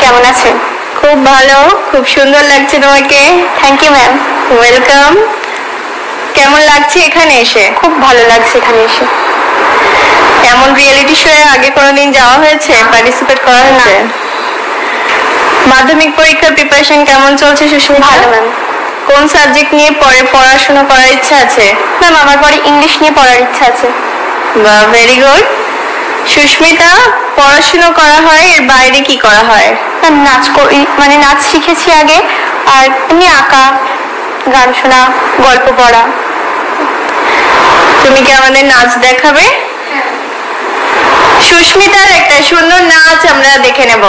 কেমন আছেন? খুব ভালো, খুব সুন্দর লাগছে তোমাকে। Thank you ma'am. ওয়েলকাম। কেমন লাগছে এখানে এসে? খুব ভালো লাগছে এখানে এসে। এমন রিয়েলিটি শো এ আগে কোনোদিন যাওয়া হয়েছে, পার্টিসিপেট করা হয়েছে? মাধ্যমিক পরীক্ষার প্রিপারেশন কেমন চলছে সুস্মিতা? ভালো ম্যাম। কোন সাবজেক্ট নিয়ে পরে পড়াশোনা করার ইচ্ছা আছে? ম্যাম আমার পরে ইংলিশ নিয়ে পড়ার ইচ্ছা আছে। বাহ, ভেরি গুড। সুস্মিতা, পড়াশোনা করা হয়, এর বাইরে কি করা হয়? ম্যাম নাচ করি, মানে নাচ শিখেছি আগে, আর এমনি আঁকা, গান শোনা, গল্প পড়া। তুমি কি আমাদের নাচ দেখাবে? সুস্মিতার একটা সুন্দর নাচ আমরা দেখে নেব।